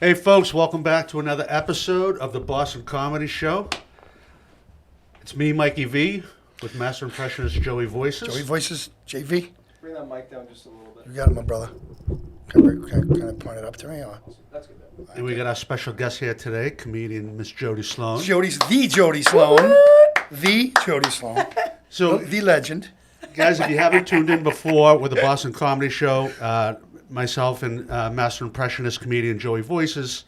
Hey, folks, welcome back to another episode of the Boston Comedy Show. It's me, Mikey V, with Master Impressionist Joey Voices. Joey Voices, JV. Bring that mic down just a little bit. You got it, my brother. Kind of point it up to me. Or? That's good. And we got our special guest here today, comedian Miss Jody Sloane. The Jody Sloane. The Jody Sloane. So, The legend. guys, if you haven't tuned in before with the Boston Comedy Show, myself and Master Impressionist comedian Joey Voices,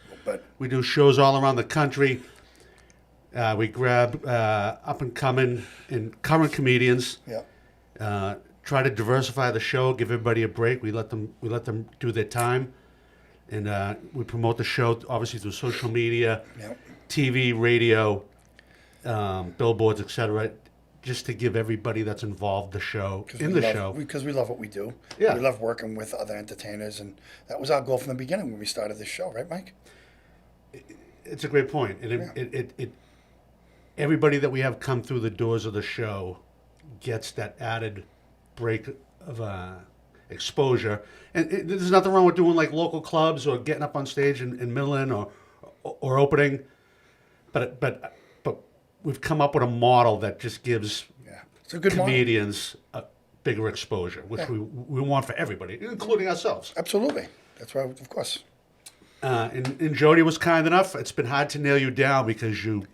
we do shows all around the country. We grab up-and-coming and current comedians. Yeah. Try to diversify the show, give everybody a break. We let them do their time, and we promote the show obviously through social media, Yep. TV, radio, billboards, etc. Just to give everybody that's involved the show show. Because we love what we do. Yeah. We love working with other entertainers, and that was our goal from the beginning when we started this show, right, Mike? It's a great point, and it everybody that we have come through the doors of the show gets that added break of exposure. And there's nothing wrong with doing like local clubs or getting up on stage in Midland or opening, but we've come up with a model that just gives It's a good comedians a bigger exposure, which we want for everybody, including ourselves. Absolutely. That's why, of course. And Jody was kind enough. It's been hard to nail you down because you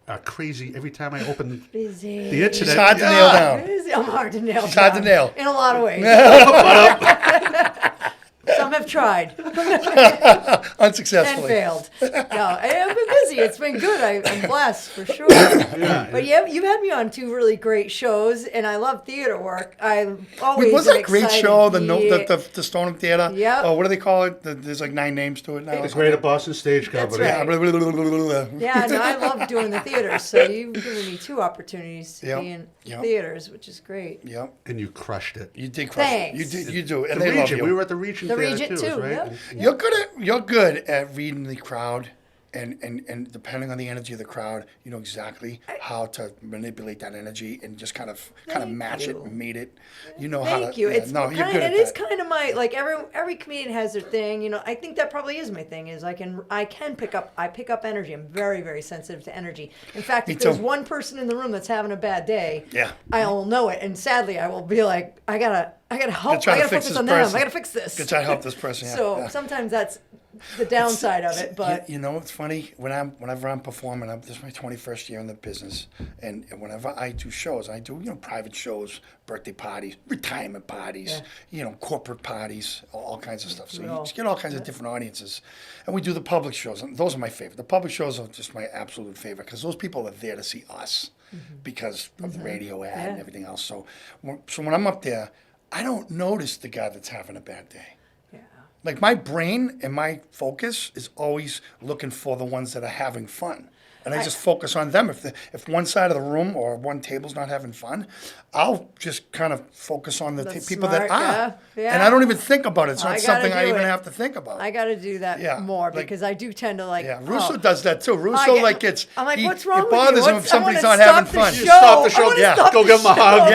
are crazy every time I open Busy. the internet. She's hard to nail down. I'm hard to nail. She's hard to nail. In a lot of ways. Some have tried Unsuccessfully. and failed. No, I've been busy. It's been good. I'm blessed for sure. But you've had me on 2 really great shows, and I love theater work. I'm always Was that a great show? The Stoneham Theater? Yep. Oh, what do they call it? There's like 9 names to it now. The Greater Boston Stage That's Company. right. Yeah, no, I love doing the theater. So you've given me 2 opportunities to be in theaters, which is great. Yep. And you crushed it. You did crush it. Thanks. You do. And The they love Regent. you. We were at the Regent The Theater Regent too, too, right? yep. You're good at reading the crowd, and depending on the energy of the crowd, you know exactly how to manipulate that energy and just kind of match it you. and meet it. You know how to. Thank you. Yeah, It's no, you're kinda, good at it is that. kind of my like every comedian has their thing. You know, I think that probably is my thing. Is I can pick up energy. I'm very very sensitive to energy. In fact, Me if there's too. one person in the room that's having a bad day, Yeah. I will know it. And sadly, I will be like, I gotta help. try I to gotta fix focus this on them. person. I gotta fix this. Good try to help this person. Yeah. So yeah. sometimes that's the downside of it. But you know, it's funny whenever I'm performing. This is my 21st year in the business, and whenever I do shows, I do private shows, birthday parties, retirement parties, corporate parties, all kinds of stuff. So you just get all kinds of different audiences, and we do the public shows. And those are my favorite. The public shows are just my absolute favorite because those people are there to see us because of the radio ad and everything else. So when I'm up there, I don't notice the guy that's having a bad day. Like my brain and my focus is always looking for the ones that are having fun. And I just focus on them. If one side of the room or one table's not having fun, I'll just kind of focus on the That's people that smart, are. yeah. And I don't even think about it. It's I not gotta something I do even it. have to think about. I got to do that Yeah, more like- because I do tend to like. Yeah, Russo oh, does that too. Russo gets. I'm like, what's wrong It with you? bothers him What's- if somebody's I not wanna having stop the fun. show. You stop the show. I wanna Yeah, stop go the give him a show. hug.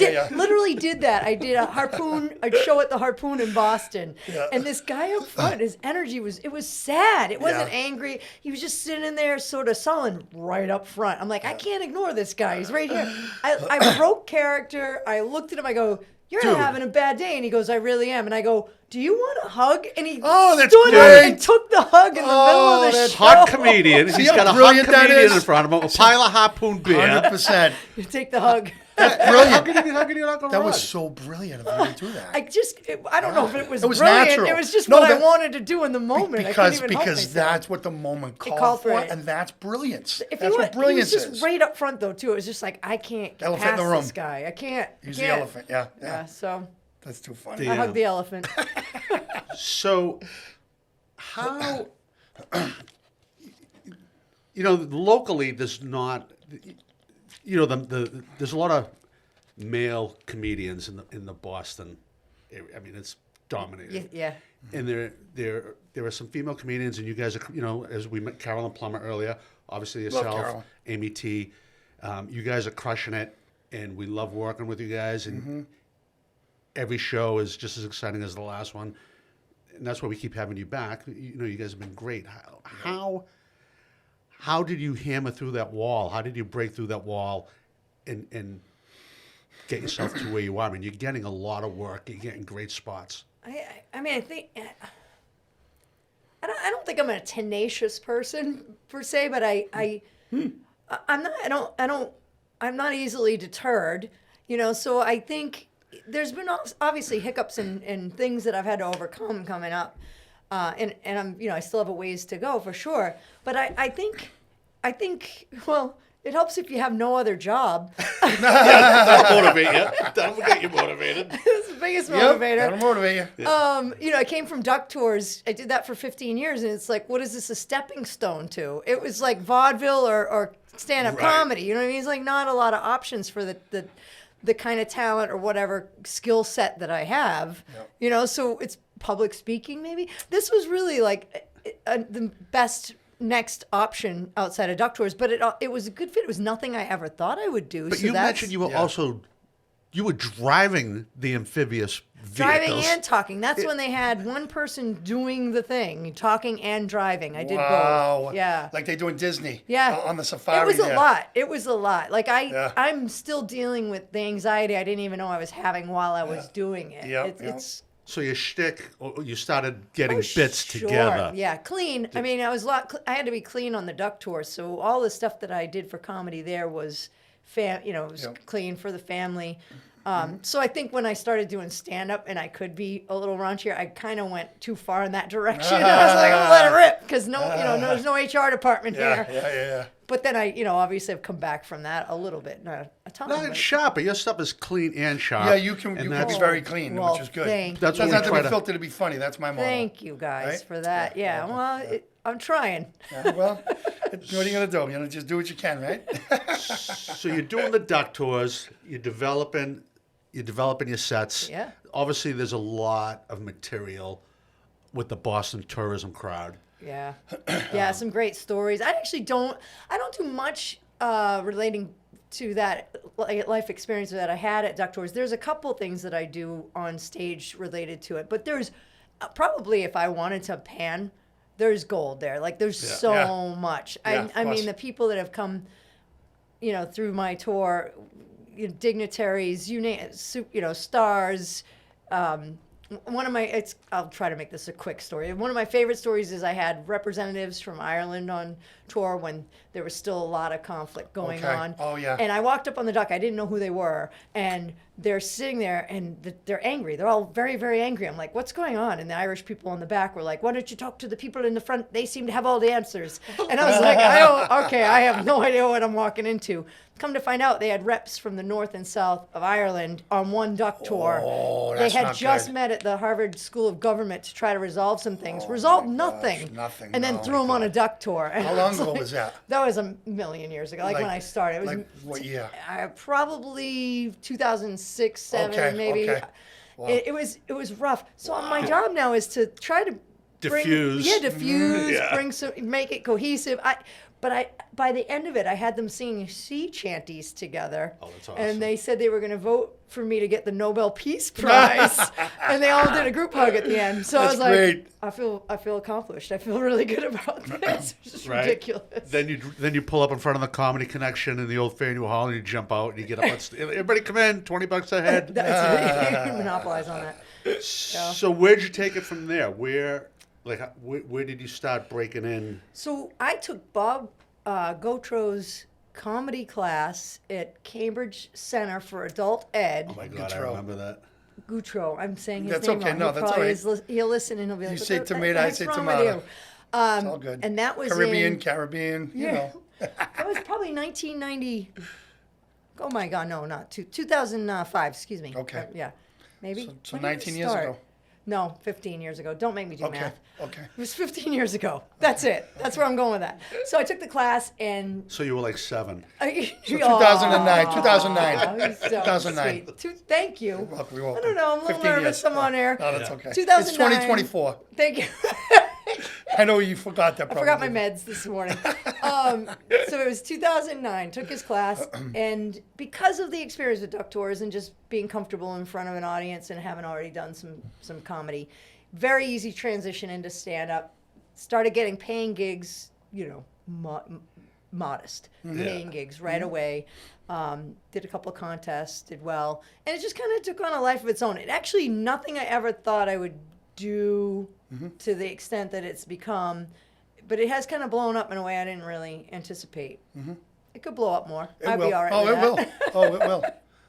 Yeah. Literally did that. I did a show at the Harpoon in Boston, and this guy up front, his energy was sad. It wasn't Yeah. angry. He was just sitting there, sort of sullen, right up front. I'm like, I can't ignore this guy. He's right here. I broke character. I looked at him. I go, "You're Dude. not having a bad day," and he goes, "I really am." And I go, "Do you want a hug?" And he That's stood great. up and took the hug in the middle of the that's show. Hot comedian. See He's how got a hot brilliant that comedian is? in front of him. A pile of harpoon beer. 100%. You take the hug. Brilliant. How can you not go That wrong? was so brilliant of you to do that. I don't know if it was, It was brilliant. natural. It was just No, what that- I wanted to do in the moment. I couldn't even help because myself. that's what the moment called called for for, it. and that's brilliance. If That's you what want, brilliance he was just is. right up front though too. It was just like I can't get Elephant in past the room. this guy. I can't. He's I the can't. elephant. Yeah. Yeah. So That's too funny. Yeah. I hugged the elephant. So, how, locally there's not, there's a lot of male comedians in the Boston area. I mean, it's dominated. Yeah. And there are some female comedians, and you guys are, as we met Carolyn Plummer earlier, obviously yourself, Carol. Amy T. You guys are crushing it, and we love working with you guys. And every show is just as exciting as the last one. and that's why we keep having you back. You know, you guys have been great. How did you hammer through that wall? How did you break through that wall and get yourself to where you are? I mean, you're getting a lot of work. You're getting great spots. I mean, I think I don't think I'm a tenacious person per se, but I'm not easily deterred, you know. So I think there's been obviously hiccups and things that I've had to overcome coming up, and I'm, you know, I still have a ways to go for sure. But I think well, it helps if you have no other job. That'll motivate you. Don't forget you're motivated. It's the biggest Yep, motivator. that'll motivate you. You know, I came from duck tours. I did that for 15 years, and it's like, what is this a stepping stone to? It was like vaudeville or stand-up Right. comedy. You know what I mean? It's like not a lot of options for the kind of talent or whatever skill set that I have. Yep. You know, so it's public speaking maybe. This was really like the best next option outside of duck tours, but it was a good fit. It was nothing I ever thought I would do. But so you that's, mentioned you were Yeah. also, you were driving the amphibious driving vehicles. and talking. That's when they had one person doing the thing, talking and driving. I did Wow. both. Yeah. Like they do in Disney. Yeah. On the safari. It was a there. lot. It was a lot. Like Yeah. I'm still dealing with the anxiety I didn't even know I was having while I was doing it. Yep, It's, yep. it's So your shtick, you started getting oh, bits sure. together. Yeah, clean. I mean, I had to be clean on the duck tour, so all the stuff that I did for comedy there was, it was Yep. clean for the family. So I think when I started doing stand up and I could be a little raunchier, I kind of went too far in that direction. And I was like, I'm gonna let it rip because there's no HR department Yeah, here. yeah. But then I, obviously have come back from that a little bit, not a ton. Not but- sharp, but your stuff is clean and sharp. Yeah, you can and be that's- very clean, Well, which is good. thank That's Doesn't what have we to try be to. filtered to be funny. That's my motto. Thank you guys Right? for that. Yeah, well, I'm trying. Yeah, well, what are you gonna do? You know, just do what you can, right? So you're doing the duck tours. You're developing your sets. Yeah. Obviously, there's a lot of material with the Boston tourism crowd. Yeah, yeah, some great stories. I don't do much relating to that life experience that I had at Duck Tours. There's a couple things that I do on stage related to it, but there's probably, if I wanted to pan, there's gold there. Like there's so Yeah. much. Yeah, of I course. mean, the people that have come, through my tour, dignitaries, you name it, stars. I'll try to make this a quick story. One of my favorite stories is I had representatives from Ireland on tour when there was still a lot of conflict going Okay. on. Oh, yeah. And I walked up on the dock. I didn't know who they were. And they're sitting there and they're angry. They're all very, very angry. I'm like, what's going on? And the Irish people in the back were like, why don't you talk to the people in the front? They seem to have all the answers. And I was like, I have no idea what I'm walking into. Come to find out, they had reps from the north and south of Ireland on one duck tour. Oh, they that's had not just good. met at the Harvard School of Government to try to resolve some things. Resolved my nothing. gosh, nothing, And then no. threw them on a duck tour. And How I long was ago like- was that? That was a million years ago. Like when I started. It was like what year? probably 2006, 7, Okay, maybe. okay. Wow. It was rough. So my job now is to try to Diffuse. diffuse, Yeah. bring some, make it cohesive. By the end of it, I had them singing sea chanties together. Oh, that's awesome. And they said they were going to vote for me to get the Nobel Peace Prize, and they all did a group hug at the end. So I That's was like, great. I feel accomplished. I feel really good about this. It's just Right. ridiculous. Then you pull up in front of the Comedy Connection in the old Faneuil Hall and you jump out and you get up. Everybody come in, $20 a head. That's monopolize on that. So where'd you take it from there? Where did you start breaking in? So I took Bob Gautro's comedy class at Cambridge Center for Adult Ed. Oh my God, I Gautreaux. remember that. Gautreau. I'm saying his That's name okay. wrong. No, He that's probably all right. he'll listen and he'll be like, You "What say the tomato, heck's I say wrong with tomato." you?" It's all good. And that was Caribbean, you Yeah. know. That was probably 1990. Oh my God, no, not 2005. Excuse me. Okay. Yeah, maybe. So When did it 19 years start? ago. No, 15 years ago. Don't make me do Okay, math. okay. It was 15 years ago. That's it. That's where I'm going with that. So I took the class and. So you were like 7. So 2009, 2009. 2009. Thank you. welcome, you're I welcome. don't know. I'm a little 15 nervous. years. I'm on air. No, that's okay. 2009. It's 2024. Thank you. I know you forgot that I probably. forgot my meds this morning. So it was 2009. Took his class, and because of the experience with Duck Tours and just being comfortable in front of an audience and having already done some comedy, very easy transition into stand up. Started getting paying gigs, modest paying gigs right away. Did a couple of contests, did well, and it just kind of took on a life of its own. It actually nothing I ever thought I would do to the extent that it's become, but it has kind of blown up in a way I didn't really anticipate. It could blow up more. I'd be all right Oh, with it will. that. Oh, it will.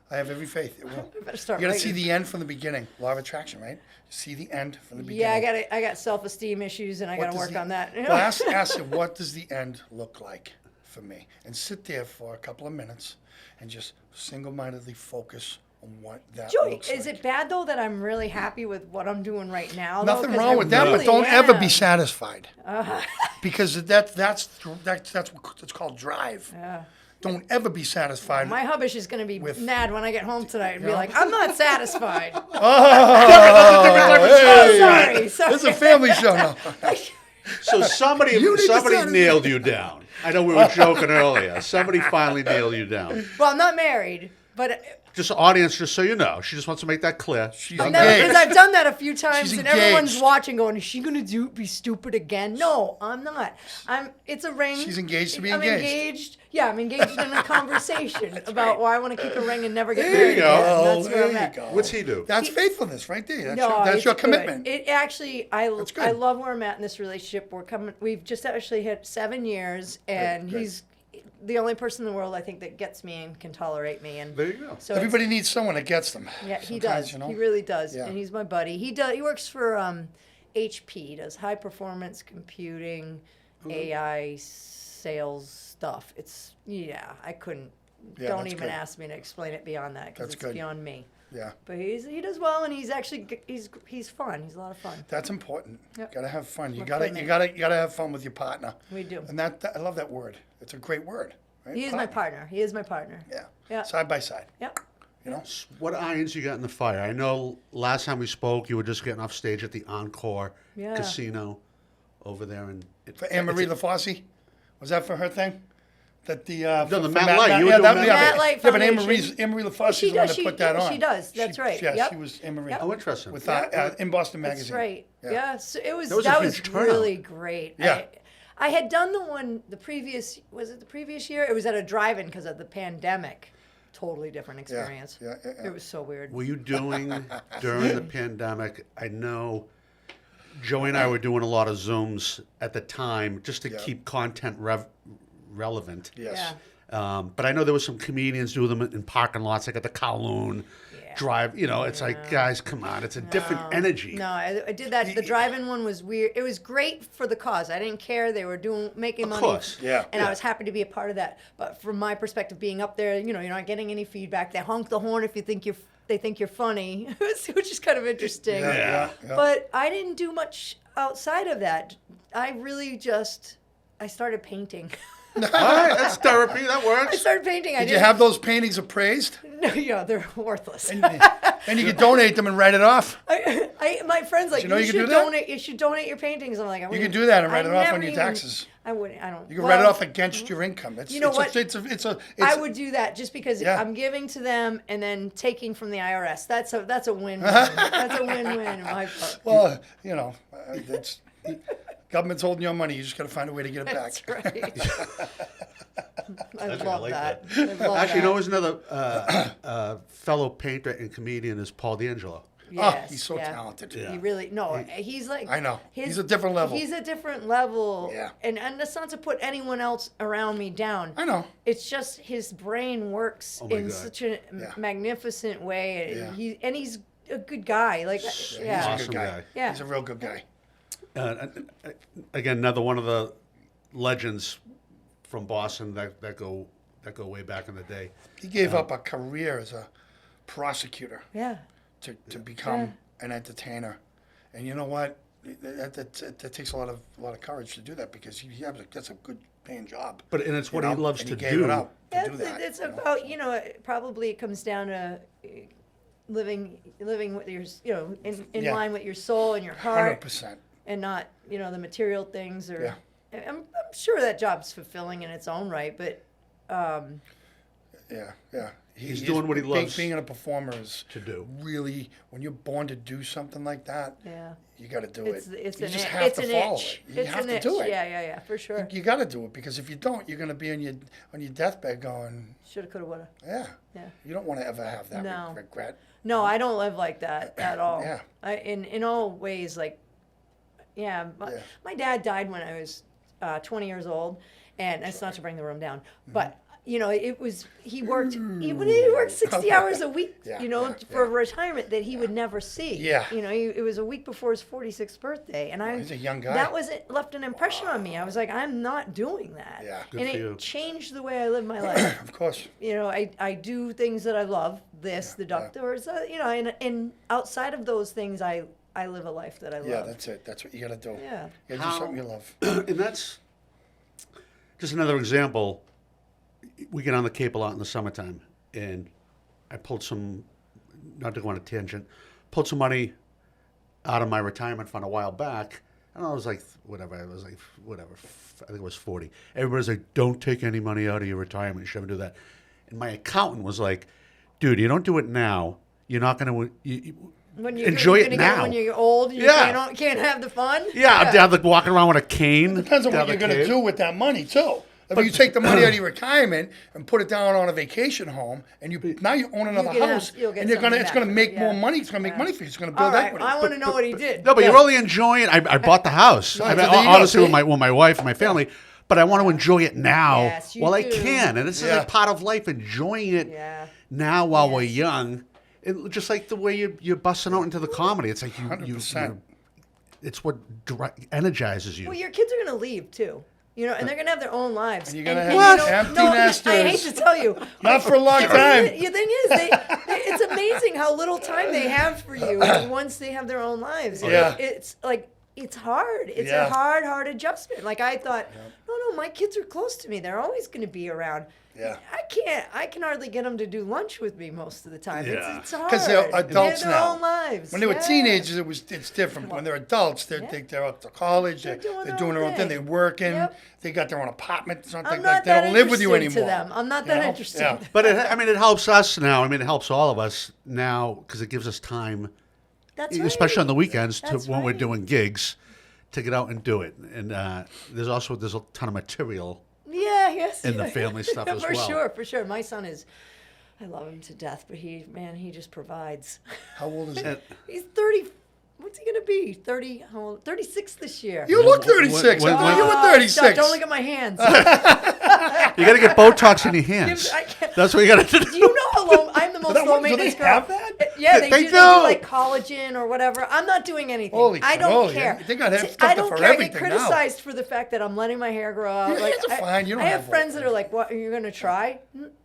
I have every faith. It will. I better start You got to see writing. the end from the beginning. Law of attraction, right? See the end from the beginning. Yeah, I got self-esteem issues, and I What got to does work the- on that. Well, ask him, what does the end look like for me? And sit there for a couple of minutes and just single-mindedly focus on what that Joey, looks is like. it bad though that I'm really happy with what I'm doing right now? Nothing though? 'Cause wrong I with that, but really don't ever be am. satisfied. Because that's what's called drive. Yeah. Don't ever be satisfied. My hubbish is going to be With- mad when I get home tonight and be know? like, I'm not satisfied. Hey, sorry. This is a family show now. So somebody You need to satisfy- nailed you down. I know we were joking earlier. Somebody finally nailed you down. Well, I'm not married, but Just audience, just so you know, she just wants to make that clear. She's Not engaged. because I've done that a few times, She's and everyone's engaged. watching, going, "Is she going to be stupid again?" No, I'm not. It's a ring. She's engaged to be I'm engaged. engaged. Yeah, I'm engaged in a conversation about why I want to keep a ring and never get There married you go. again. Oh, That's where there I'm you at. go. What's he do? That's faithfulness right there. No, That's it's your good. commitment. It actually, I good. love where I'm at in this relationship. We've just actually hit 7 years, and good. he's the only person in the world I think that gets me and can tolerate me. And There you go. so Everybody needs someone that gets them. yeah, he Sometimes, does. you know? He really does, Yeah. and he's my buddy. He works for HP. He does high performance computing, AI sales stuff. I couldn't. Yeah, Don't that's even good. ask me to explain it beyond that because That's it's good. beyond me. Yeah, But he does well, and he's actually he's fun. He's a lot of fun. that's important. Yep. Gotta have fun. You My gotta have fun with your partner. We do. And that I love that word. It's a great word. Right? He is my partner. He is my partner. Yeah. Yeah. Side by side. Yep. You know. What irons you got in the fire? I know last time we spoke, you were just getting off stage at the Encore Yeah. Casino over there in. For Anne Marie LaFosse, was that for her thing? That the No, the for Matt Light. You were doing that, Matt yeah, Light. but- Light yeah, but Anne Foundation. Marie LaFosse She is the one does, that put that yeah, on. she does. That's right. Yeah, Yep. she was Anne Marie. Yep. Oh, interesting. With Yep. in Boston Magazine. That's right. Yeah. So it was That was a that huge was turnout. really great. Yeah. I had done the previous year? It was at a drive-in because of the pandemic. Totally different experience. Yeah. It was so weird. Were you doing during the pandemic? I know Joey and I were doing a lot of Zooms at the time just to Yeah. keep content relevant. Yes. Yeah. But I know there was some comedians doing them in parking lots, like at the Kowloon Yeah. Drive. You know, it's like, guys, come on, it's a different energy. No, I did that. The drive-in one was weird. It was great for the cause. I didn't care. They were making money. course. Yeah. And I was happy to be a part of that. But from my perspective, being up there, you're not getting any feedback. They honk the horn if they think you're funny, which is kind of interesting. Yeah. But I didn't do much outside of that. I really I started painting. All right, that's therapy. That I works. started painting. Did you have those paintings appraised? No, they're worthless. And you could donate them and write it off. My friends like you know you should could do that? donate. You should donate your paintings. I'm like, You can do that and write it off on your taxes. I wouldn't. I don't. You can write it off against your income. It's, You know it's what? I I would do that just because Yeah. I'm giving to them and then taking from the IRS. That's a win-win. That's a win-win in my part. Well, it's government's holding your money. You just got to find a way to get it back. That's right. I That's- love like that. I love Actually, you know, that. there's another fellow painter and comedian is Paul D'Angelo. Yes, he's so yeah. talented. Yeah. He really he's like I know. He's a different level. He's a different level. Yeah. And that's not to put anyone else around me down. I know. It's just his brain works Oh my in God. such a Yeah. magnificent way. Yeah. He's a good guy. Like He's a yeah. Awesome good guy. guy. Yeah. He's a real good guy. Again, another one of the legends from Boston that go way back in the day. He gave up a career as a prosecutor Yeah. to become an entertainer, and you know what? That takes a lot of courage to do that because that's a good paying job. But and it's what he loves and to he gave do. it up to Yeah, do that. it's you know? about probably it comes down to living with your in Yeah. line with your soul and your heart 100%. and not the material things I'm sure that job's fulfilling in its own right, but Yeah. He's doing what he loves Being a performer is to do. really, when you're born to do something like that, Yeah. you got to do It's it. it's You an just it- have it's to an follow itch. it. You It's have an to itch. do it. Yeah, for sure. You got to do it, because if you don't, you're going to be on your deathbed going, Shoulda, coulda, woulda. yeah. Yeah. You don't want to ever have that No. regret. No, I don't live like that at all. Yeah. In all ways, like, yeah, my dad died when I was 20 years old, and that's not to bring the room down, Mm-hmm. but he worked 60 hours a week, Yeah, for retirement that he would never see. Yeah. It was a week before his 46th birthday, and He's a young guy. that left an impression on me. I was like, I'm not doing that. Yeah. Good and for it you. changed the way I live my life. Of course. I do things that I love, the doctors, and outside of those things, I live a life that I love. Yeah, that's it. That's what you got to do. Yeah. You got to do something you love. And that's just another example. We get on the Cape a lot in the summertime, and I pulled some, not to go on a tangent, pulled some money out of my retirement fund a while back. And I was like, whatever. I think it was 40. Everybody's like, don't take any money out of your retirement. You shouldn't do that. And my accountant was like, dude, you don't do it now. You're not going to When enjoy you're it gonna now. Get it when you're old, you Yeah. can't have the fun. Yeah, I'm down like walking around with a cane. Depends on down what you're the going to Cape. do with that money, too. If you take the money out of your retirement and put it down on a vacation home, and now you own another house, you'll get and it's something going back to for make it, more yeah. money. It's going to make money for you. It's going to All build right, equity. I want to know what he did. No, but you're only enjoying. I bought the house. No, I mean, so there you go, obviously see? with my wife and my family, but I want to enjoy it now Yes, you while I do. can, and this is Yeah. like part of life, enjoying it Yeah. now while we're Yes. young. Just like the way you're busting out into the comedy, it's like you 100%. it's what energizes you. Well, your kids are gonna leave too, and they're gonna have their own lives. And you're gonna and, have you know, empty no, I nesters. hate to tell you, Not for a long the time. thing is, it's amazing how little time they have for you once they have their own lives. Yeah. It's like, it's hard. It's Yeah. a hard adjustment. Like I thought, no, my kids are close to me. They're always going to be around. Yeah. I can hardly get them to do lunch with me most of the time. Yeah. It's hard. 'Cause they're adults they have their now. own lives. When they were Yeah. teenagers, it's different. When they're adults, they're up to college. They're doing They're their doing own their own thing. thing. They're working. Yep. They got their own apartment. It's not I'm like not they that don't live with you interested anymore. to them. I'm not You that know? interested. Yeah. But it helps us now. I mean, it helps all of us now because it gives us time, That's right. especially on the weekends, That's when we're right. doing gigs, to get out and do it. And there's a ton of material. Yes. And the family stuff as for well. For sure. My son I love him to death, but he just provides. How old is he? And He's 30. What's he gonna be? 30? How old? 36 this year. You look 36. when- I thought when- you were Stop, 36. don't look at my hands. you got to get Botox in your hands. I can't- That's what you got to Do do. you know how low? I'm the most that low what- do they maintenance girl. have that? Yeah, They they do. do like collagen or whatever. I'm not doing anything. Holy I don't cannoli, care. they gotta have See, stuff I don't for care. I everything get now. criticized for the fact that I'm letting my hair grow out. Your like, hands are fine. You don't I have have friends all- that are like, "What? You're gonna try?"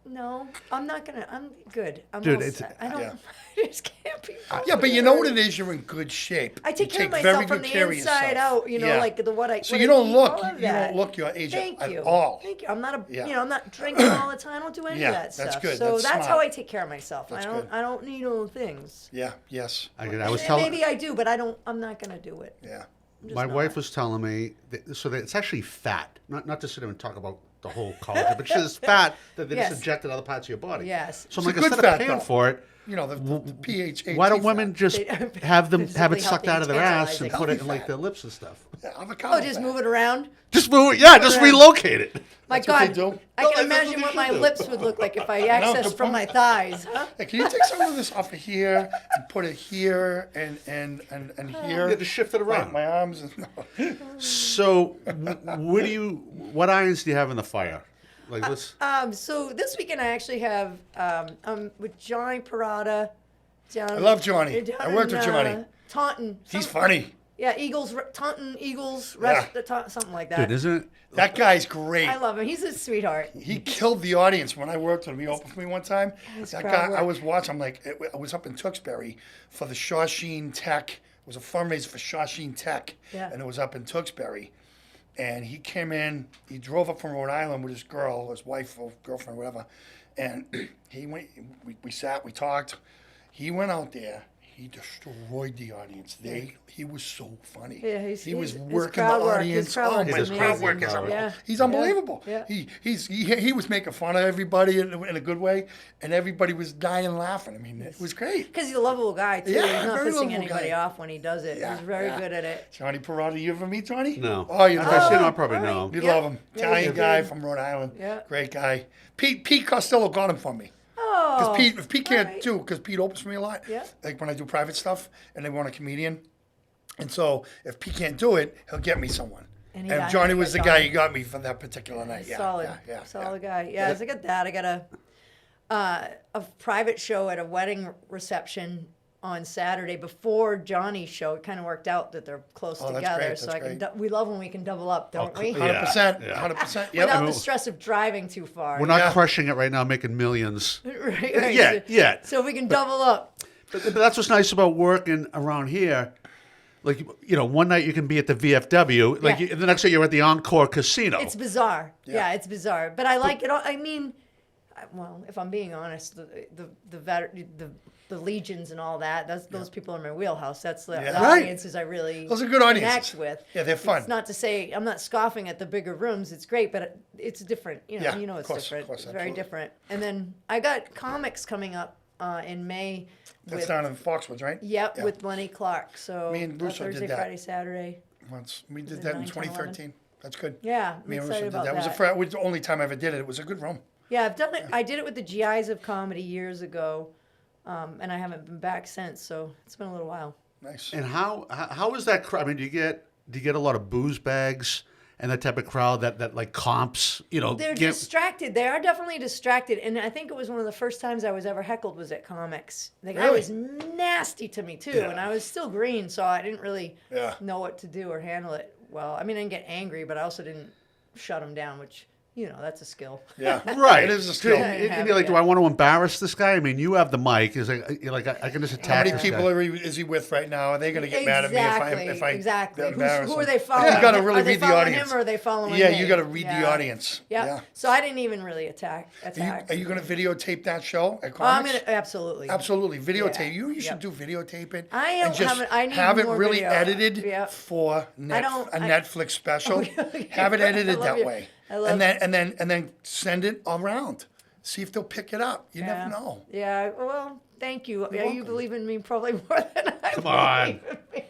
No, I'm not gonna. I'm good. I'm Dude, all it's- set. I don't. yeah. I just can't be. Yeah, but you know what it is? You're in good shape. I take You care of very myself from good the care of inside yourself. out. Yeah. Like what I. So what you I don't eat, look. all of You that. don't look your age Thank at you. all. Thank you. I'm not a. Yeah. I'm not drinking all the time. I don't do any Yeah, of that that's stuff. good. So That's that's how smart. I take care of myself. That's I don't. good. I don't need all the things. Yeah. Yes. I was And telling maybe I do, but I don't. I'm not gonna do it. Yeah. I'm just my not. wife was telling me that it's actually fat. Not to sit here and talk about the whole collagen, but it's fat that they Yes. just inject in other parts of your body. Yes. So I'm It's like, a good instead of fat, paying though. for it, You know the pH. why don't women just They- have it physically sucked healthy out of their ass and tantalizing. put it in like Fat. their lips and stuff? Avocado Oh, just fat. move it around. Just move it. Yeah, just Yeah. relocate it. My That's what God, they do? I No, can that's imagine what what they my should lips would look like if I good accessed from my point. thighs. Huh? Hey, can you take some of this off of here and put it here and here? Yeah, just shift it around. My arms. So, what irons do you have in the fire? Like this? So this weekend I actually have with Johnny Parada. Down, I love Johnny. down I worked in, with Johnny. Taunton. He's funny. Yeah, Taunton Eagles, Yeah. something like that. Dude, isn't it? That guy's great. I love him. He's a sweetheart. He killed the audience when I worked with him. He opened for me one time. His That crowd guy, I work. was watching. I'm like, I was up in Tewksbury for the Shawsheen Tech. It was a fundraiser for Shawsheen Tech, Yeah. and it was up in Tewksbury. And he came in. He drove up from Rhode Island with his girl, his wife or girlfriend, whatever. And he went. We sat. We talked. He went out there. he destroyed the audience. He was so funny. Yeah, he was his working crowd the work, audience. his crowd Oh work my, is his crowd amazing. work is Yeah. unbelievable. Yeah. He's unbelievable. Yeah. He was making fun of everybody in a good way, and everybody was dying laughing. I mean, it was great. Because he's a lovable guy too. Yeah, he's not very pissing lovable anybody guy. off when he does it. Yeah, He's very yeah. good at it. Johnny Peralta, you ever meet Johnny? No. Oh, you If love I see him. him, I'll probably all know right. him. You Yeah. love him. Yeah, Italian we guy did. from Rhode Island. Yeah. Great guy. Pete Costello got him for me. Oh. Because if Pete can't right. do, because Pete opens for me a lot, Yeah. like when I do private stuff and they want a comedian. And so if Pete can't do it, he'll get me someone. And And, he got Johnny him. was the Johnny. guy he got me for that particular night. Yeah, Solid. yeah, Solid guy. Yeah, it's like at that. I got a private show at a wedding reception on Saturday before Johnny's show. It kind of worked out that they're close Oh, that's together, great, so that's I can. great. We love when we can double up, don't we? Yeah. 100%. yeah. 100%. Without Yep. the stress of driving too far. We're not Yeah. crushing it right now, making millions. right. Yeah, yeah. So if we can double up. But that's what's nice about working around here. Like, one night you can be at the VFW, like Yeah. the next day you're at the Encore Casino. It's bizarre. Yeah. Yeah, it's bizarre. But I like it all. I mean, well, if I'm being honest, the legions and all that, those people are my wheelhouse. That's the Yeah. Right. audiences I really Those are good connect audiences. with. Yeah, they're fun. It's not to say I'm not scoffing at the bigger rooms. It's great, but it's different. Yeah, It's of course, different. course, It's very absolutely. different. And then I got comics coming up in May. That's with, down in Foxwoods, right? Yep, Yeah. with Lenny Clark. So Me and Russo did Thursday, that. Friday, Saturday. Once. We did it that in 9, 10, 2013. That's good. Yeah, I'm Me and excited Russo did about that. that. It was the only time I ever did it. It was a good room. Yeah, I've done it. I did it with the GIs of comedy years ago, and I haven't been back since. So it's been a little while. Nice. And how is that crowd? I mean, do you get a lot of booze bags and that type of crowd that like comps? They're distracted. They are definitely distracted, and I think it was one of the first times I was ever heckled was at comics. The guy Really? was nasty to me too, Yeah. and I was still green, so I didn't really Yeah. know what to do or handle it well. I mean, I didn't get angry, but I also didn't shut him down, which that's a skill. Yeah. Right. It is a skill. And you're like, do I want to embarrass this guy? I mean, you have the mic. Is like, you're like I can just How attack many this people guy. is he with right now? Are they going to get mad at me if I exactly. embarrass Who are him? they following? You got to really Are they read the following audience. him or are they following Yeah, me? you got to read the Yeah. audience. Yeah. Yeah. So I didn't even really attack. Are you going to videotape that show at Oh, I'm comics? gonna absolutely. Absolutely, videotape. Yeah. You should Yep. do videotape it. I and don't just have it- I need have it more really video. edited Yep. for I Netflix special. Okay. Have it I edited love that you. way, I love and then send it around. See if they'll pick it up. You never know. Yeah. Well, thank you. Yeah, you welcome. believe in me probably more than I Come on. believe in me.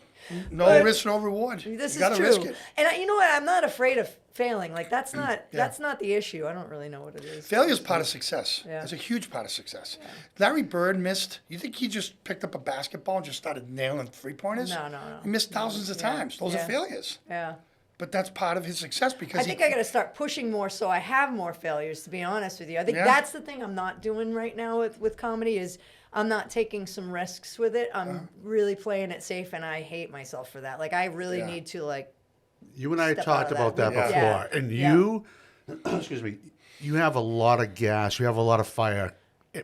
No But risk, no reward. This you gotta is true. risk it. And you know what? I'm not afraid of failing. Like that's not Yeah. that's not the issue. I don't really know what it is. Failure is part of success. Yeah. It's a huge part of success. Larry Bird missed. You think he just picked up a basketball and just started nailing 3-pointers? No. He missed thousands of times. Those are Yeah. failures. Yeah. But that's part of his success because I think I got to start pushing more so I have more failures, to be honest with you. I think Yeah. that's the thing I'm not doing right now with comedy is I'm not taking some risks with it. I'm really playing it safe, and I hate myself for that. Like, I really Yeah. need to, You and I step talked out of about that that window. before, Yeah. and Yeah. you, excuse me, you have a lot of gas. You have a lot of fire,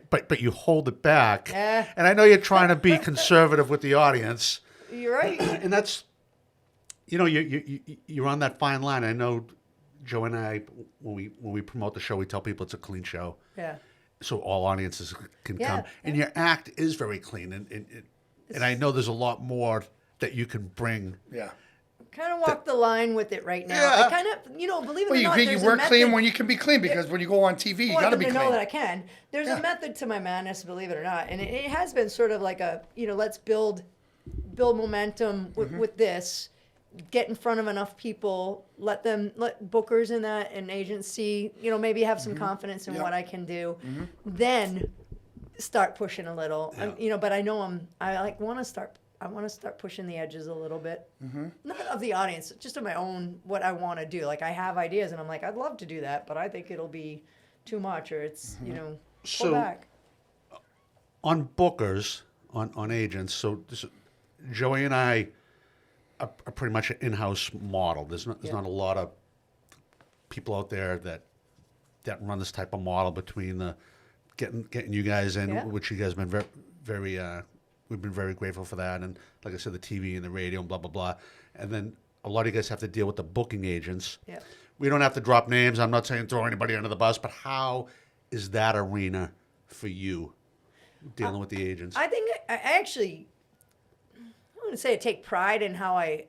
but you hold it back. Yeah. And I know you're trying to be conservative with the audience, you're right. and that's, you're on that fine line. I know, Joe and I, when we promote the show, we tell people it's a clean show, Yeah. so all audiences can Yeah, come. And your act is very clean, and I know there's a lot more that you can bring. Yeah. Kind of walk the line with it right now. Yeah. I kind of, believe it Well, or not, you there's work a clean method- when you can be clean because when you go on TV, you I got to want be them to clean. know that I can. There's Yeah. a method to my madness, believe it or not, and it has been sort of like a let's build momentum Mm-hmm. with this, get in front of enough people, let bookers in that and agents see, maybe have some confidence in Mm-hmm. Yeah. what I can do, then start pushing a little. But I know I want to start pushing the edges a little bit. Mm-hmm. Not of the audience, just of my own, what I want to do. Like, I have ideas, and I'm like, I'd love to do that, but I think it'll be too much, or it's, pull So- back. On bookers, on agents, so Joey and I are pretty much an in-house model. There's not a lot of people out there that run this type of model between the getting you guys in, Yeah. which you guys have been very, very we've been very grateful for that. And like I said, the TV and the radio and blah, blah, blah. And then a lot of you guys have to deal with the booking agents. Yeah. We don't have to drop names. I'm not saying throw anybody under the bus, but how is that arena for you dealing with the agents? I think I actually wouldn't say I take pride in how I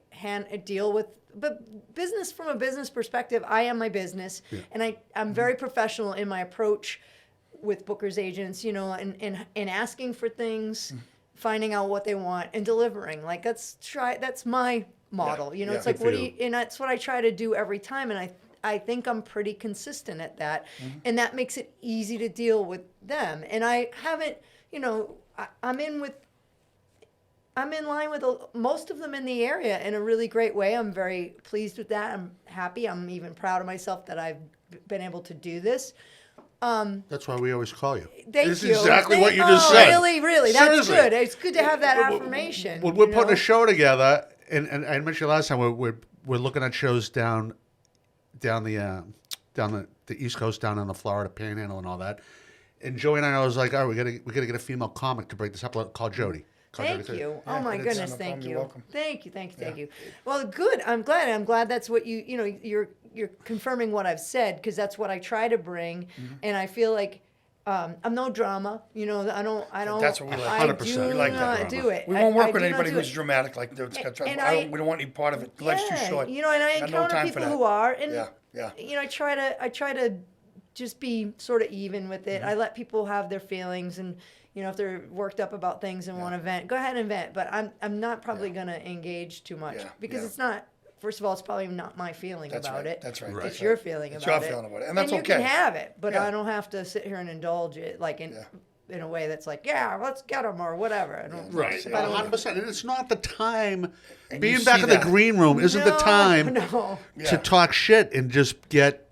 deal with, but business from a business perspective, I am my business, and I'm very professional in my approach with bookers agents, you know, and asking for things, finding out what they want, and delivering. Like that's my model. You know, it's like and that's what I try to do every time, and I think I'm pretty consistent at that, and that makes it easy to deal with them. And I haven't, you know, I'm in line with most of them in the area in a really great way. I'm very pleased with that. I'm happy. I'm even proud of myself that I've been able to do this. That's why we always call you. Thank This you. is exactly what you just said. Really, that's Seriously. good. It's good to have that affirmation. When we're you putting know? a show together, and I mentioned you last time, we're looking at shows down the East Coast, down in the Florida Panhandle and all that. And Joey and I was like, "Oh, we gotta get a female comic to break this up. Called Jody." Thank you. Oh my it's goodness, no thank problem. you. You're welcome. Thank you. Well, good. I'm glad that's what you know, you're confirming what I've said, because that's what I try to bring, and I feel like I'm no drama. You know, I don't. That's what we like. I 100%. do We like not that do drama. it. We won't work I with do not anybody do who's it. dramatic like that. We don't want any part of it. Life's too short. You know, and I Got no encounter time for people that. who are, and Yeah. you know, I try to just be sort of even with it. I let people have their feelings, and you know, if they're worked up about things and want to vent, go ahead and vent. But I'm not probably going to engage too much, because it's not. First of all, it's probably not my feeling That's about right. it. That's right. It's That's your right. feeling It's about your it. feeling about it. And that's you okay. can have it, but Yeah. I don't have to sit here and indulge it like in a way that's like, yeah, let's get them or whatever. I don't. Right, if I don't- 100%. And it's not the time. And Being you back see in the that. green room isn't the No, time No. to talk shit and just get.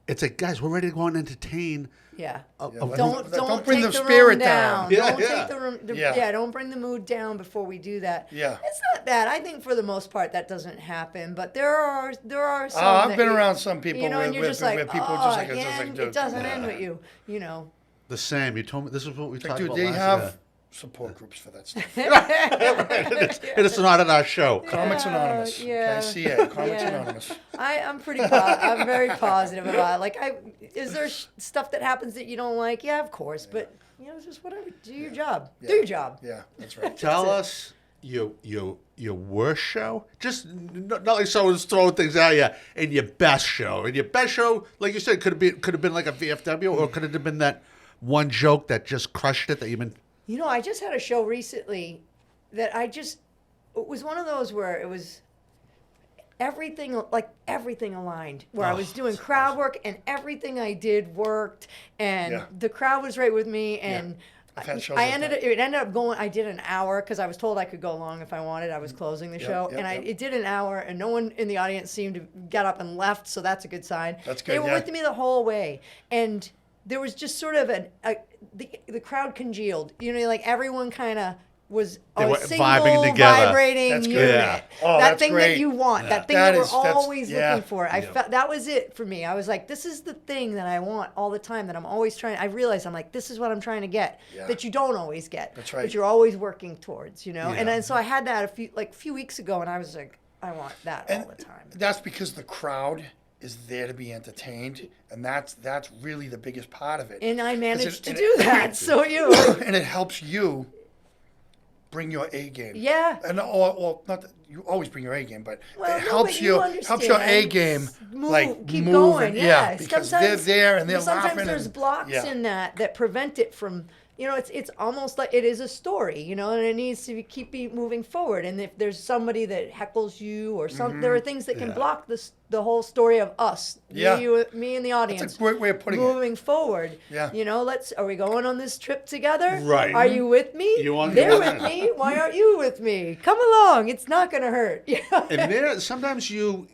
It's like, guys, we're ready to go and entertain. Yeah. but Don't bring take the the spirit room down. down. Don't Yeah. take the room. Yeah. Don't bring the mood down before we do that. Yeah. It's not bad. I think for the most part that doesn't happen, but there are some. I've that been you- around some people you know, where- and you're where- just where like, people oh, just like- it's again, just like, it dude, doesn't end with you. You know. The same. You told me this is what we talked Dude, about they last have year. support groups for that stuff. And it's not in our show. Comics Anonymous. yeah. Okay, CA. Comics Yeah. Anonymous. I'm I'm very positive about it. Like, is there stuff that happens that you don't like? Yeah, of course, but you know, just whatever. Do your job. Do your job. Yeah, that's right. Tell us your worst show. Just not like someone's throwing things at you. And your best show. And your best show, like you said, could have been like a VFW, or could it have been that one joke that just crushed it that you've been. You know, I just had a show recently that it was one of those where it was everything aligned, where I was doing crowd work and everything I did worked, and Yeah. the crowd was right with me, and I've had shows I like ended that. it ended up going. I did an hour because I was told I could go long if I wanted. I was closing the show, yep, and yep. it did an hour, and no one in the audience seemed to get up and left, so that's a good sign. That's They good, were yeah. with me the whole way, and there was just sort of the crowd congealed. You know, like everyone kind of was They a were single vibing together. vibrating That's unit. good. Yeah. Oh, that that's thing great. that you want, that thing That that, is- we're that's- always yeah. looking for. I felt that was it for me. I was like, this is the thing that I want all the time, that I'm always trying. I realized I'm like, this is what I'm trying to get, Yeah. that you don't always get. That's right. But you're always working towards, you know. Yeah. And then so I had that a few weeks ago, and I was like, I want that all the time. That's because the crowd is there to be entertained, and that's really the biggest part of it. And I managed to and do that. So you. and it helps you bring your A game. Yeah. And or not that you always bring your A game, but Well, it no, helps but you helps your A understand. game Keep move going. and- Yeah, because they're there and they're sometimes laughing. there's and, blocks yeah. in that prevent it from. You know, it's almost like it is a story, you know, and it needs to keep moving forward. And if there's somebody that heckles you or some, there are things that can block the whole story of us, Yeah. me and the audience. That's a great way of putting it. moving forward. Yeah. You know, are we going on this trip together? Right. Are you with me? They're with me. Why aren't you with me? Come along. It's not going to hurt. You know? And there, sometimes you'll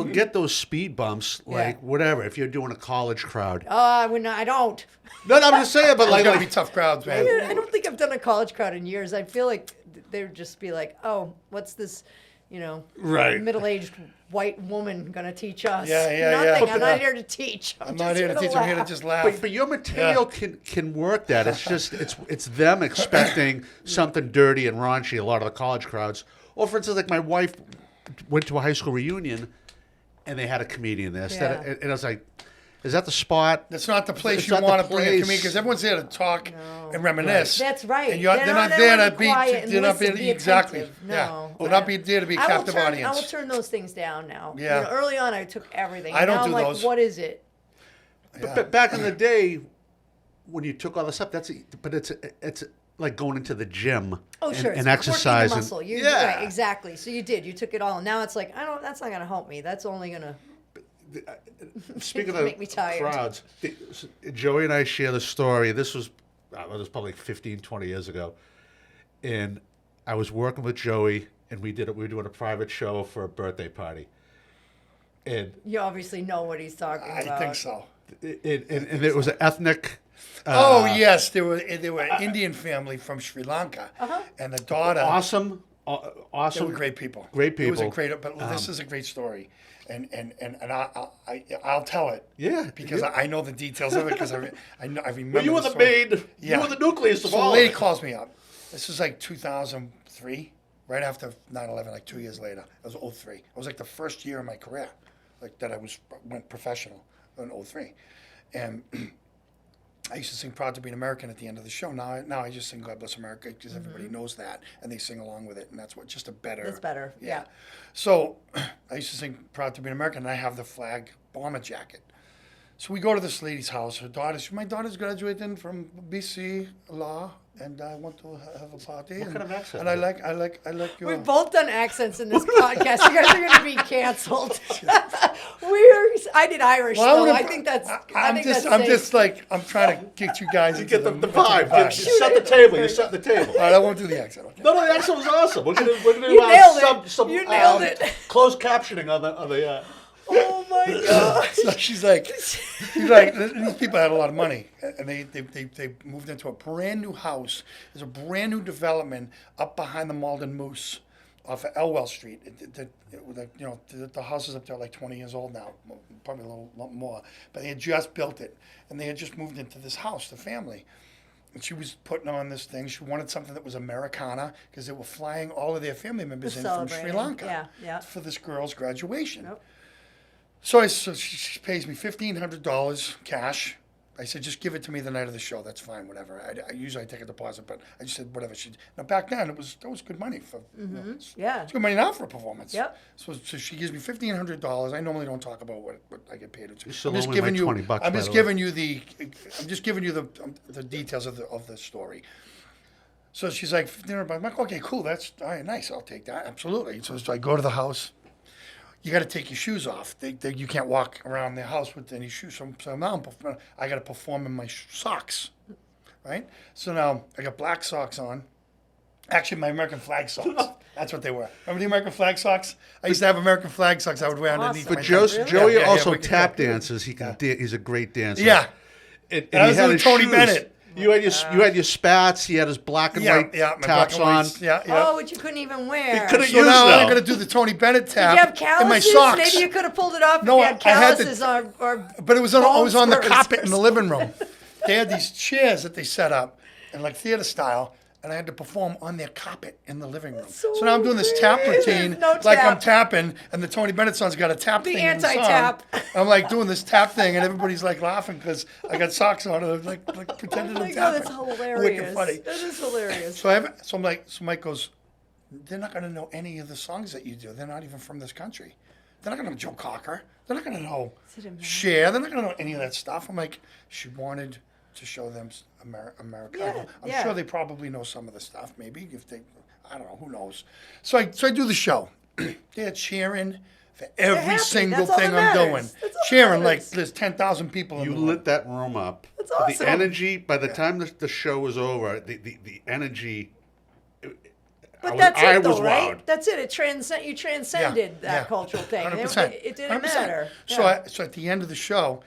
get those speed bumps, like Yeah. whatever, if you're doing a college crowd. I don't. No, I'm just saying, but There's like, gotta be tough crowds, man. I don't think I've done a college crowd in years. I feel like they would just be like, "Oh, what's this, you know, Right. middle-aged white woman gonna teach us?" Yeah, yeah, Nothing. yeah. I'm not here to teach. I'm not here to teach. I'm here to just laugh. but your material can work that. It's just it's them expecting something dirty and raunchy. A lot of the college crowds, or for instance, like my wife went to a high school reunion, and they had a comedian there. Yeah. And I was like, Is that the spot? That's not the place It's you not the want to bring a place. comedian because everyone's there to talk No. and reminisce. That's right. And they're not there to be. They're not there to be exactly. Attentive. Yeah. No. They're not be there to be a captive I will audience. turn those things down now. Yeah. You know, early on, I took everything. I don't now do I'm like, those. what is it? Yeah. But back in the day, when you took all this up, it's like going into the gym Oh, sure. and it's exercising. working the muscle. You're Yeah. right, exactly. So you did. You took it all. Now it's like, that's not going to help me. That's only going to. Speaking of Make me tired. crowds, Joey and I share the story. This was probably 15, 20 years ago. And I was working with Joey, and we were doing a private show for a birthday party. And You obviously know what he's talking I about. think so. and it was an ethnic. Oh yes, they were an Indian family from Sri Lanka, and the daughter. Awesome. They Awesome. were great people. Great It was a people. great, but this is a great story, and I'll tell it. Yeah. Because I know the details of it because I remember. But you were the story. main. Yeah. You were the nucleus of So a all. lady of it. calls me up. This was like 2003, right after 9/11, like 2 years later. It was 03. It was like the first year of my career, like that I went professional in 03, and. I used to sing "Proud to Be an American" at the end of the show. Now I just sing "God Bless America" because everybody knows that, and they sing along with it, and that's what just a better. That's better. Yeah. So I used to sing "Proud to Be an American," and I have the flag bomber jacket. So we go to this lady's house. My daughter's graduating from BC Law, and I want to have a party. What kind of accent And is I like your. We've both done accents in this podcast. You guys are going to be canceled. I did Irish, Well, though. I think that's. I'm safe. just like I'm trying to get you guys. You into get the vibe. You set the table. You set the table. All right, I won't do the accent. Okay. No, the accent was awesome. We're gonna You nailed it. some You nailed it. closed captioning on the. Oh my god. So she's like, these people had a lot of money, and they moved into a brand new house. There's a brand new development up behind the Malden Moose, off of Elwell Street. The house is up there like 20 years old now, probably a lot more. But they had just built it, and they had just moved into this house, the family. And she was putting on this thing. She wanted something that was Americana because they were flying all of their family members in from Sri Celebrating. Lanka Yeah. for this girl's graduation. Yep. So she pays me $1,500 cash. I said, just give it to me the night of the show. That's fine, whatever. I usually take a deposit, but I just said whatever. Now back then that was good money for. Yeah. It's good money now for a performance. Yep. So she gives me $1,500. I normally don't talk about what I get paid. still owe me my $20, by I'm just the way. giving you the details of the story. So she's like, I'm like, okay, cool. That's all right, nice. I'll take that. Absolutely. So I go to the house. You got to take your shoes off. You can't walk around the house with any shoes. So now I got to perform in my socks, right? So now I got black socks on. Actually, my American flag socks. That's what they were. Remember the American flag socks? I used to have American flag socks I would wear underneath Awesome. my But things. Joey Yeah, also we can tap go. dances. He can. He's a great dancer. Yeah. And I was he had doing his Tony shoes. Bennett. You had your spats. He had his black and white My taps black and on. whites. Yeah. Oh, which you couldn't even wear. couldn't So use now them. I'm going to do the Tony Bennett Did tap you have calluses? in my socks. Maybe you could have pulled it off No, if you had I had to- calluses or But it was I was on the bone carpet spurs. in the living room. They had these chairs that they set up, and like theater style, and I had to perform on their carpet in the living room. So So now I'm doing this tap weird. routine, No like I'm tap. tapping, and the Tony Bennett song's got a tap The thing in anti-tap. the song. I'm like doing this tap thing, and everybody's like laughing because I got socks on, and I'm like pretending Oh to my tap. god, that's Wicked hilarious. funny. That is hilarious. So Mike goes, they're not going to know any of the songs that you do. They're not even from this country. They're not going to know Joe Cocker. They're not going to know Is it a man? Cher. They're not going to know any of that stuff. I'm like, she wanted to show them America. Yeah, I'm yeah. sure they probably know some of the stuff. Maybe if they, I don't know, who knows. So I do the show. They're cheering for every happy. single That's all thing that I'm doing. matters. That's all that Cheering like matters. there's 10,000 people in You the room. lit that room up. That's awesome. The energy. By the time the show was over, the energy. But I that's it, was though, right? wowed. That's it. You transcended that cultural thing. 100%. It didn't 100%. matter. So, Yeah. so at the end of the show,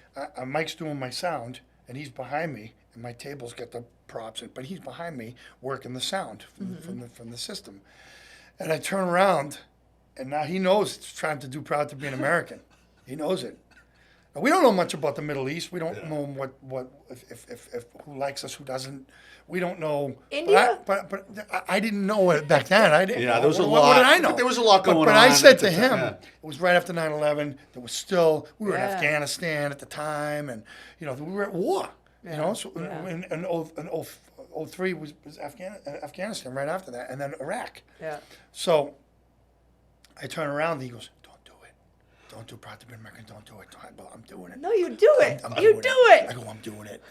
Mike's doing my sound, and he's behind me, and my table's got the props, but he's behind me working the sound from the system. And I turn around, and now he knows it's trying to do Proud to Be an American. He knows it. Now, we don't know much about the Middle East. We don't know what if who likes us, who doesn't. We don't know. India? But I didn't know it back then. I didn't. Yeah, know. there was a What lot. did I know? But there was a lot going But I on said at to the him, time, yeah. it was right after 9/11. There was still we were in Yeah. Afghanistan at the time, and we were at war. You know, so Yeah. in 03 was Afghanistan right after that, and then Iraq. Yeah. So I turn around and he goes, "Don't do it. Don't do Proud to be American. Don't do it." Well, I'm doing it. No, you do it. I'm You doing do I it. go, I'm doing it.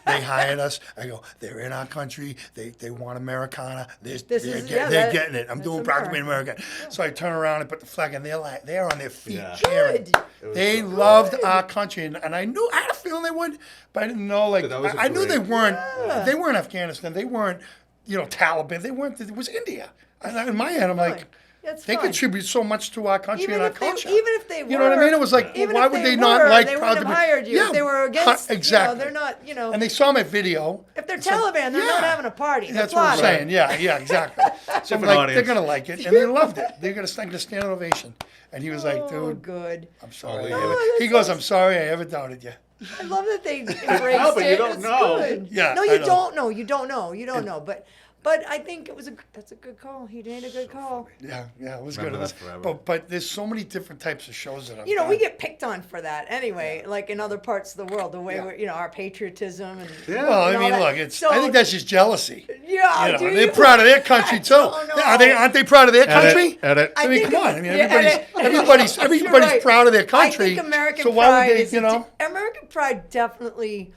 They hired us. I go, they're in our country. They want Americana. They're getting it. I'm that's doing Proud to be America. American. So I turn around and put the flag, and they're on their feet Yeah. cheering. Good. They loved our country, and I knew I had a feeling they would, but I didn't know. Like That was a I knew they great- weren't. They weren't Afghanistan. They weren't. Taliban. They weren't. It was India. And in my head, I'm like. That's They fine. contribute so much to our country and our culture. Even if they were, You know what I mean? It was like, even why if would they not were, like they Proud wouldn't to have be? hired you if they were against. Exactly. They're not. And they saw my video. If they're Taliban, they're not having a party. That's what I'm saying. Yeah, exactly. So I'm Different like, audience. they're gonna like it, and they loved it. They're gonna stand a standing ovation. And he was like, Oh, dude, good. I'm sorry. Oh, He that's goes, I'm sorry, I ever doubted you. I love that they embraced No, but you it. don't It's know. good. Yeah, No, I you know. don't know. You don't know. You don't know. But I think that's a good call. He made a good call. Yeah, it was Remember good. It was, that forever. but there's so many different types of shows that I've We done. get picked on for that anyway. Like in other parts of the world, the way Yeah. we're, our patriotism and Yeah. Well, I and all mean, that. look, it's. So- I think that's just jealousy. yeah. do They're you? proud of their country too. don't know. Aren't they proud of their country? Edit. I mean, think come on. it- I mean, yeah, everybody's You're right. proud of their I country. think American so why pride would they, is American pride definitely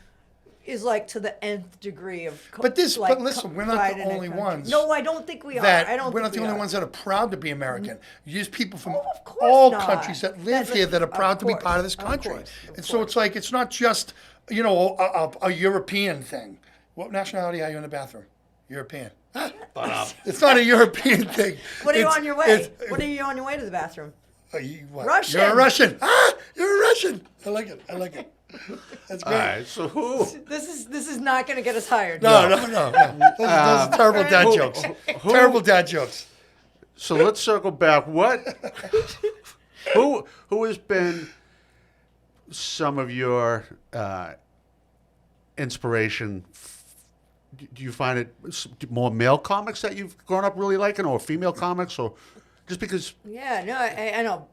is like to the nth degree of. But listen, we're not pride the in a only country. ones No, I don't think we are. that I don't. we're think not the we only are. ones that are proud to be American. There's people from Oh, of course all not. countries that live That's here like- that are of proud to be course, part of this of country. course, of And so it's like it's not just a European thing. What nationality are you in the bathroom? European. It's not a European thing. What are you It's- on your way? it's- What are you on your way to the bathroom? what? Russian. You're a Russian. You're a Russian. I like it. That's All great. right. So who? This is not going to get us hired. No. Those are terrible dad who- jokes. who- Terrible dad jokes. So let's circle back. What? Who has been some of your inspiration? Do you find it more male comics that you've grown up really liking, or female comics, or just because? Yeah, no, I know.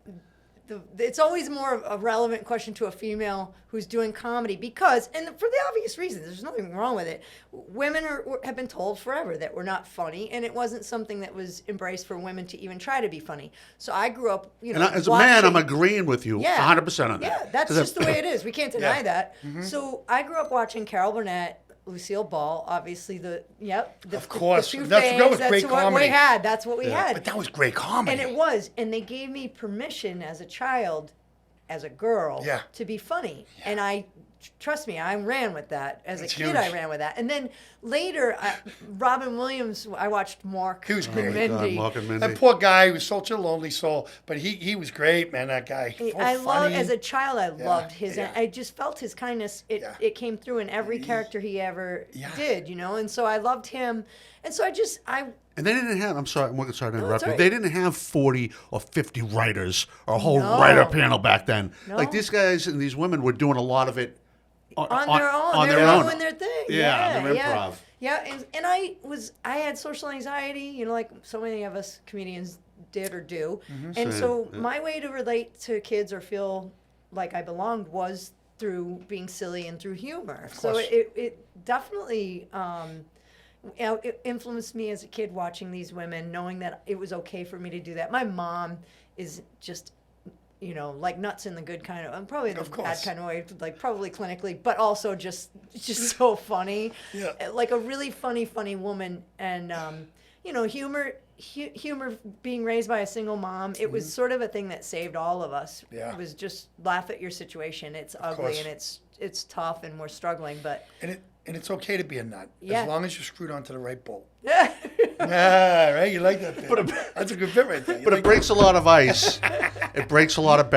It's always more of a relevant question to a female who's doing comedy because, and for the obvious reasons, there's nothing wrong with it. Women have been told forever that we're not funny, and it wasn't something that was embraced for women to even try to be funny. So I grew up, And as a man, I'm agreeing with you 100% on that. Yeah, that's 'Cause just the way it is. We can't deny that. Mm-hmm. So I grew up watching Carol Burnett, Lucille Ball, obviously Of course. The two That was faves, great that's what comedy. we had. That's what we had. But that was great comedy. And it was. And they gave me permission as a child, as a girl, Yeah. to be funny. And trust me, I ran with that. As That's a kid, huge. I ran with that. And then later, Robin Williams, I watched Mark He was and great. God, Mindy. Mark and Mindy. That poor guy, he was such a lonely soul, but he was great, man. That guy. So I love funny. as a child. I loved his. yeah. I just felt his kindness. It came through in every character he ever Yeah. did, And so I loved him. And so And they didn't have, I'm sorry to interrupt that's you. all right. They didn't have 40 or 50 writers or a whole No. writer panel back then. No. Like these guys and these women were doing a lot of it on their own. On they their were own. doing their thing. Yeah, their improv. Yeah, and I had social anxiety, like so many of us comedians did or do. And Same, so yeah. my way to relate to kids or feel like I belonged was through being silly and through humor. So course. it definitely it influenced me as a kid watching these women, knowing that it was okay for me to do that. My mom is just like nuts in the good kind of, probably the Of bad course. kind of way, like probably clinically, but also just so funny. Yeah. Like a really funny woman, and humor being raised by a single mom, it was sort of a thing that saved all of us. Yeah. It was just laugh at your situation. It's ugly course. and it's tough and we're struggling, but And it's okay to be a nut Yeah. as long as you're screwed onto the right bolt. Right? You like that bit? That's a good bit right there. You But like it breaks a lot of ice. It breaks a lot of